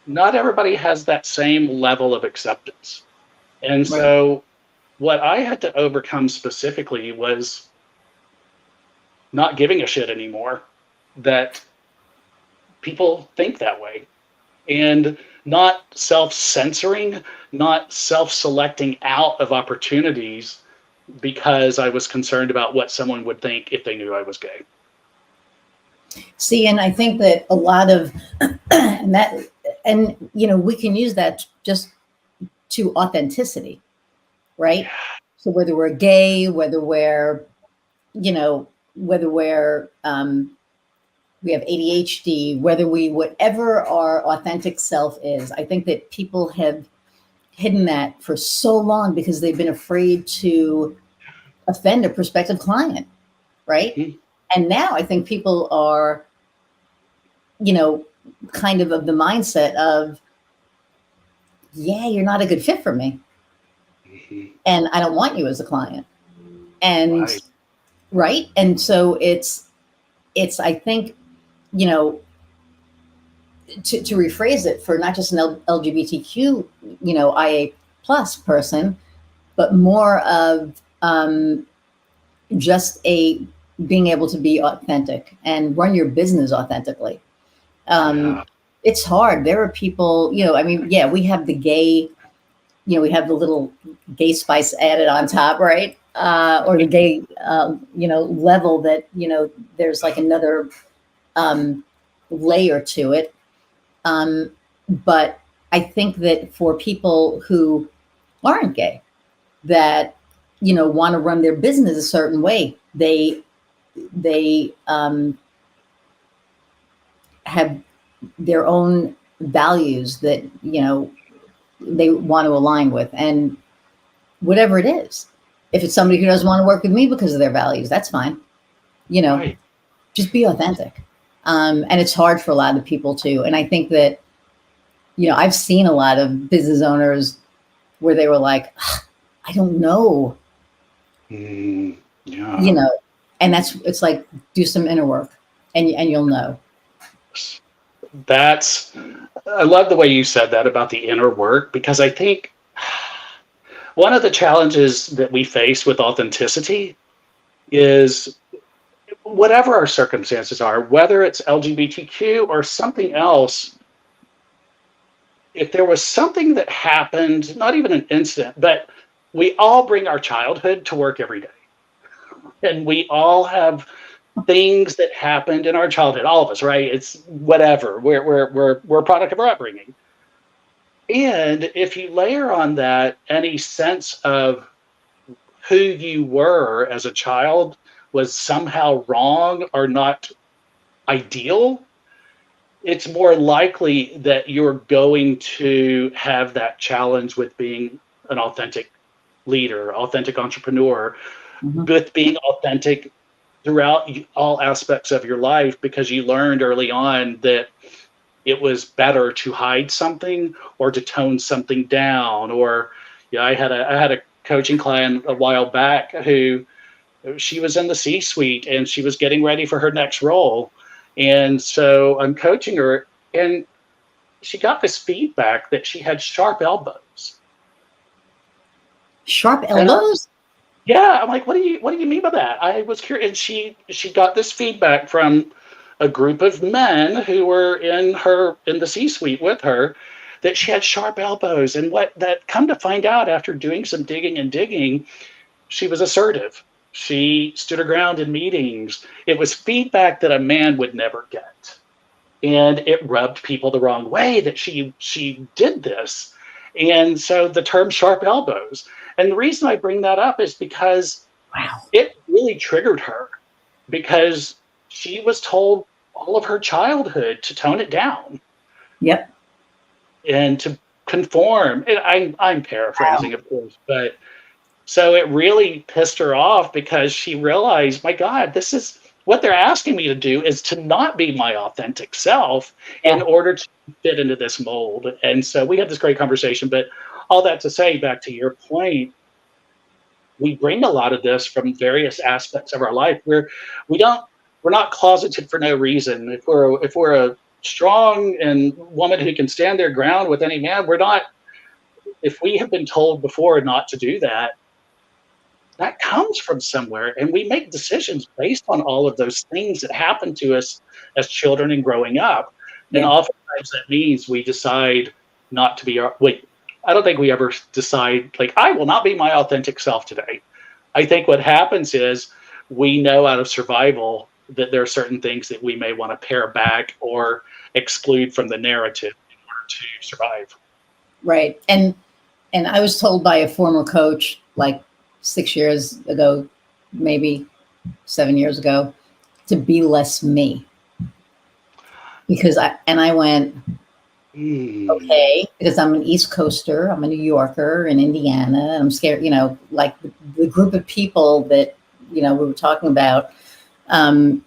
not everybody has that same level of acceptance. And Right. so, what I had to overcome specifically was not giving a shit anymore that people think that way, and not self censoring, not self selecting out of opportunities because I was concerned about what someone would think if they knew I was gay. See, and I think that a lot of and that, and we can use that just to authenticity, right? So whether we're gay, whether we're, you know, whether we're we have ADHD, whether we, whatever our authentic self is, I think that people have hidden that for so long because they've been afraid to offend a prospective client, right? Mhm. And now I think people are, you know, kind of the mindset of, yeah, you're not a good fit for me. Mhm. And I don't want you as a client. And Right. right. And so I think, you know, to rephrase it for not just an LGBTQ, IA plus person, but more of just a being able to be authentic and run your business authentically. Um, Yeah. it's hard. There are people, I mean, yeah, we have the gay, we have the little gay spice added on top, right? Or the gay, level that, there's like another layer to it. But I think that for people who aren't gay, that, want to run their business a certain way, they have their own values that, they want to align with. And whatever it is, if it's somebody who doesn't want to work with me because of their values, that's fine. You know, Right. just be authentic. And it's hard for a lot of people too. And I think that, I've seen a lot of business owners where they were like, I don't know, Mm, you yeah. know, and it's like, do some inner work and you'll know. That's, I love the way you said that about the inner work, because I think one of the challenges that we face with authenticity is whatever our circumstances are, whether it's LGBTQ or something else, if there was something that happened, not even an incident, but we all bring our childhood to work every day. And we all have things that happened in our childhood, all of us, right? It's whatever. We're a product of our upbringing. And if you layer on that any sense of who you were as a child was somehow wrong or not ideal, it's more likely that you're going to have that challenge with being an authentic leader, authentic entrepreneur, Mhm. with being authentic throughout all aspects of your life, because you learned early on that it was better to hide something or to tone something down. Or yeah, I had a coaching client a while back who, she was in the C-suite and she was getting ready for her next role. And so I'm coaching her, and she got this feedback that she had sharp elbows. Sharp And elbows. Yeah, I'm like, what do you mean by that? I was curious, and she got this feedback from a group of men who were in the C-suite with her, that she had sharp elbows, and what that come to find out after doing some digging and digging, she was assertive. She stood her ground in meetings. It was feedback that a man would never get, and it rubbed people the wrong way that she did this. And so the term sharp elbows. And the reason I bring that up is because Wow. it really triggered her, because she was told all of her childhood to tone it down Yep. and to conform. And I'm Wow. paraphrasing, of course, but so it really pissed her off, because she realized, my God, this is what they're asking me to do, is to not be my authentic self in Yeah. order to fit into this mold. And so we had this great conversation, but all that to say, back to your point, we bring a lot of this from various aspects of our life where we don't we're not closeted for no reason. If we're a strong and woman who can stand their ground with any man, we're not. If we have been told before not to do that, that comes from somewhere, and we make decisions based on all of those things that happen to us as children and growing up. And Yeah. oftentimes that means we decide not to be our wait. I don't think we ever decide, like, I will not be my authentic self today. I think what happens is we know out of survival that there are certain things that we may want to pare back or exclude from the narrative in order to survive. Right. And I was told by a former coach like 6 years ago, maybe 7 years ago, to be less me. Because I went, Mm. okay, because I'm an East Coaster, I'm a New Yorker in Indiana, and I'm scared, like the group of people that, we were talking about, um,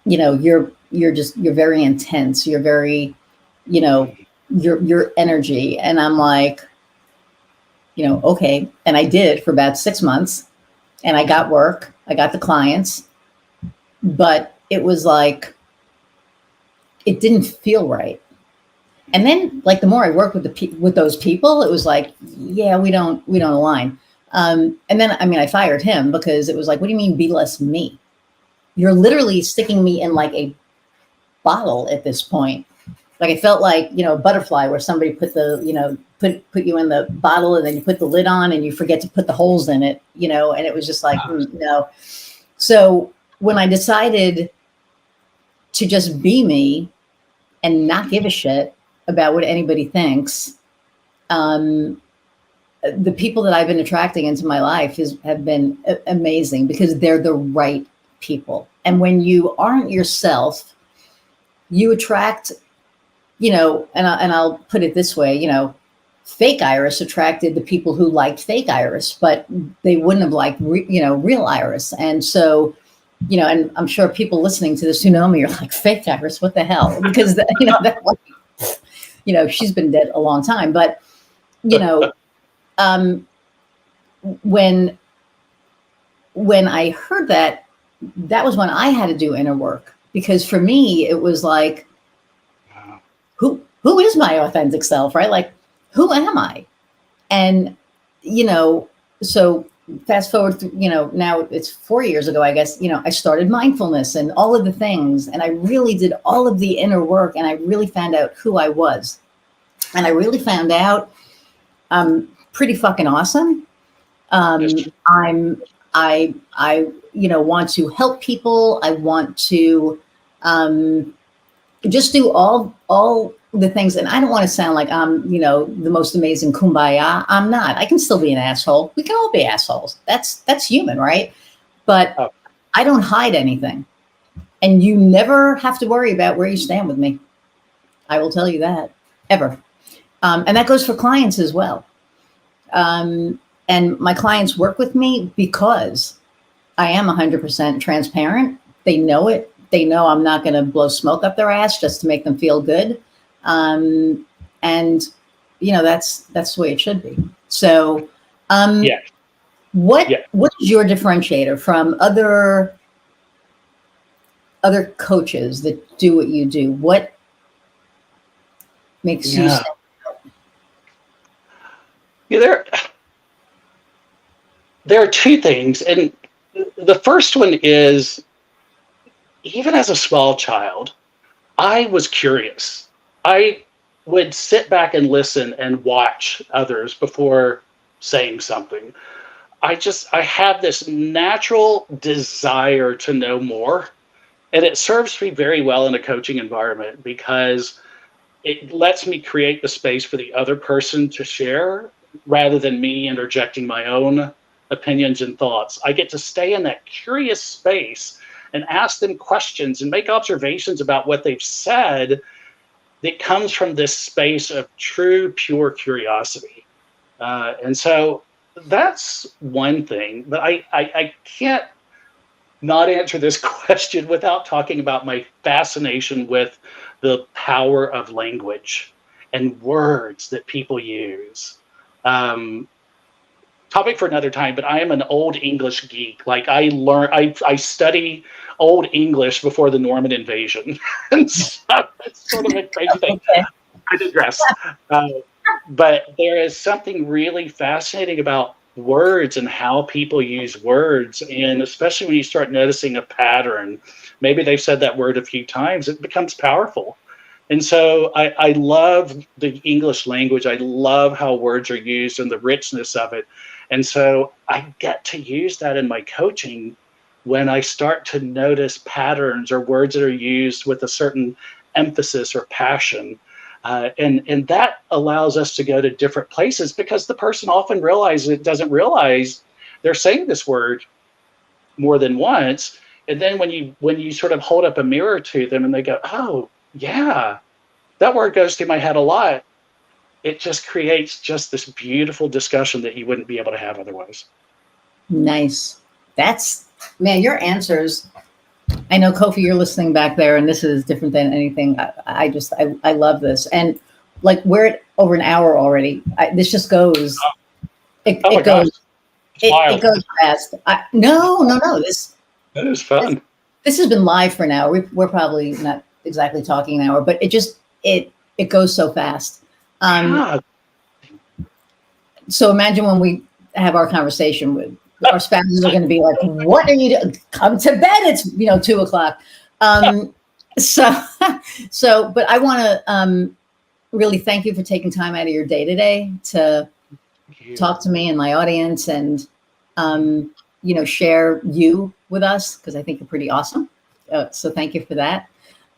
you're very intense, you're very, you know, your energy. And I'm like, okay. And I did for about 6 months, and I got work, I got the clients, but it was like, it didn't feel right. And then, like, the more I worked with with those people, it was like, yeah, we don't align. And then, I mean, I fired him because it was like, what do you mean, be less me? You're literally sticking me in like a bottle at this point. Like, I felt like, a butterfly where somebody put put you in the bottle, and then you put the lid on and you forget to put the holes in it, and it was just like, no. So when I decided to just be me and not give a shit about what anybody thinks, um, the people that I've been attracting into my life have been amazing, because they're the right people. And when you aren't yourself, you attract, and I'll put it this way, fake Iris attracted the people who liked fake Iris, but they wouldn't have liked, real Iris. And so, and I'm sure people listening to this who know me are like, fake Iris, what the hell? Because, she's been dead a long time. But, um, when I heard that, that was when I had to do inner work, because for me, it was like, who is my authentic self, right? Like, who am I? And, so fast forward, now it's 4 years ago, I guess, I started mindfulness and all of the things. And I really did all of the inner work, and I really found out who I was. And I really found out I'm pretty fucking awesome. I want to help people. I want to, just do all the things. And I don't want to sound like I'm, the most amazing kumbaya. I'm not. I can still be an asshole. We can all be assholes. That's human, right? But I don't hide anything. And you never have to worry about where you stand with me. I will tell you that, ever. And that goes for clients as well. And my clients work with me because I am 100% transparent. They know it. They know I'm not going to blow smoke up their ass just to make them feel good. And, that's the way it should be. So, what is your differentiator from other coaches that do what you do? What makes you stand out? Yeah, there are two things. And the first one is, even as a small child, I was curious. I would sit back and listen and watch others before saying something. I have this natural desire to know more. And it serves me very well in a coaching environment because it lets me create the space for the other person to share rather than me interjecting my own opinions and thoughts. I get to stay in that curious space and ask them questions and make observations about what they've said that comes from this space of true, pure curiosity. And so that's one thing. But I can't not answer this question without talking about my fascination with the power of language and words that people use. Topic for another time, but I am an old English geek. Like I study old English before the Norman invasion. And so it's sort of a crazy thing. Okay. I digress. But there is something really fascinating about words and how people use words. And especially when you start noticing a pattern, maybe they've said that word a few times, it becomes powerful. And so I love the English language. I love how words are used and the richness of it. And so I get to use that in my coaching when I start to notice patterns or words that are used with a certain emphasis or passion. And that allows us to go to different places because the person often doesn't realize they're saying this word more than once. And then when you sort of hold up a mirror to them and they go, oh, yeah, that word goes through my head a lot. It just creates just this beautiful discussion that you wouldn't be able to have otherwise. Nice. Man, your answers. I know, Kofi, you're listening back there, and this is different than anything. I love this. And like, we're at over an hour already. This just goes. It goes fast. No. That is fun. This has been live for an hour. We're probably not exactly talking an hour, but it goes so fast. So imagine when we have our conversation with our spouses are going to be like, what are you doing? Come to bed. It's 2:00. But I want to really thank you for taking time out of your day today to talk to me and my audience and share you with us, because I think you're pretty awesome. So thank you for that.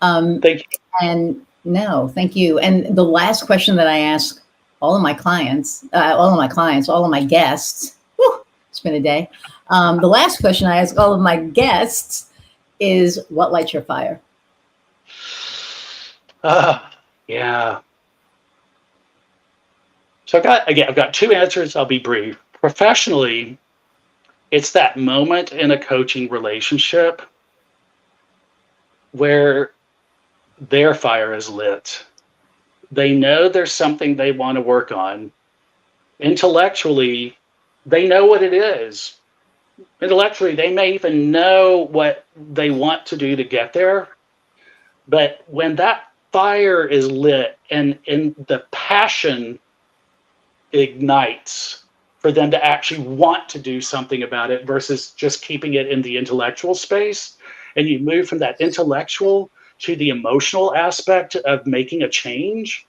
Thank you. And no, thank you. And the last question that I ask all of my guests, it's been a day. The last question I ask all of my guests is, what lights your fire? Yeah. So I've got two answers. I'll be brief. Professionally, it's that moment in a coaching relationship where their fire is lit. They know there's something they want to work on. Intellectually, they know what it is. Intellectually, they may even know what they want to do to get there. But when that fire is lit and the passion ignites for them to actually want to do something about it versus just keeping it in the intellectual space, and you move from that intellectual to the emotional aspect of making a change,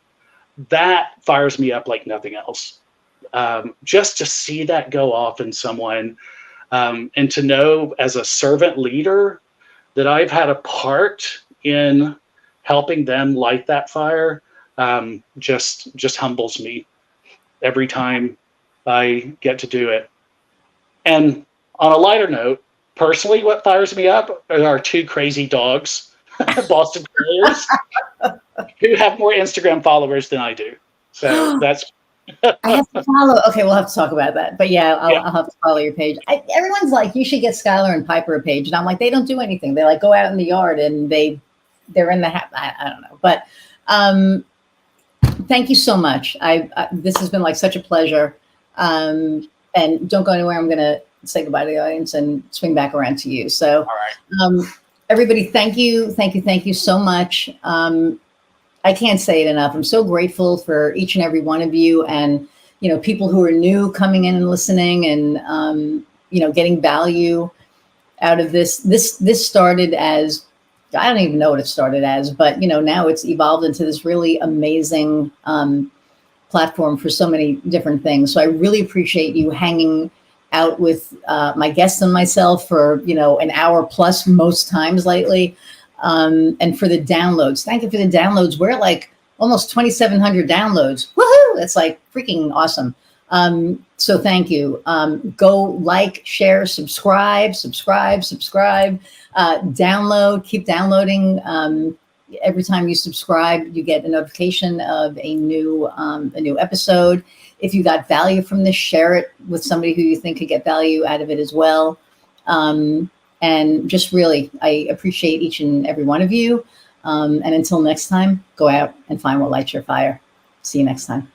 that fires me up like nothing else. Just to see that go off in someone, and to know as a servant leader that I've had a part in helping them light that fire, just humbles me every time I get to do it. And on a lighter note, personally, what fires me up are our two crazy dogs, Boston Terriers, who have more Instagram followers than I do. So that's. I have to follow. Okay, we'll have to talk about that. But yeah, I'll have to follow your page. Everyone's like, you should get Skylar and Piper a page, and I'm like, they don't do anything. They like go out in the yard and they're in the I don't know. But thank you so much. This has been like such a pleasure. And don't go anywhere. I'm gonna say goodbye to the audience and swing back around to you. So, all right. Everybody, thank you so much. I can't say it enough. I'm so grateful for each and every one of you, and people who are new coming in and listening, and getting value out of this. This started as, I don't even know what it started as, but now it's evolved into this really amazing platform for so many different things. So I really appreciate you hanging out with my guests and myself for an hour plus most times lately, and for the downloads. Thank you for the downloads. We're like almost 2,700 downloads. Woohoo! That's like freaking awesome. So thank you. Go like, share, subscribe, download, keep downloading. Every time you subscribe, you get a notification of a new episode. If you got value from this, share it with somebody who you think could get value out of it as well. And just really, I appreciate each and every one of you. And until next time, go out and find what lights your fire. See you next time.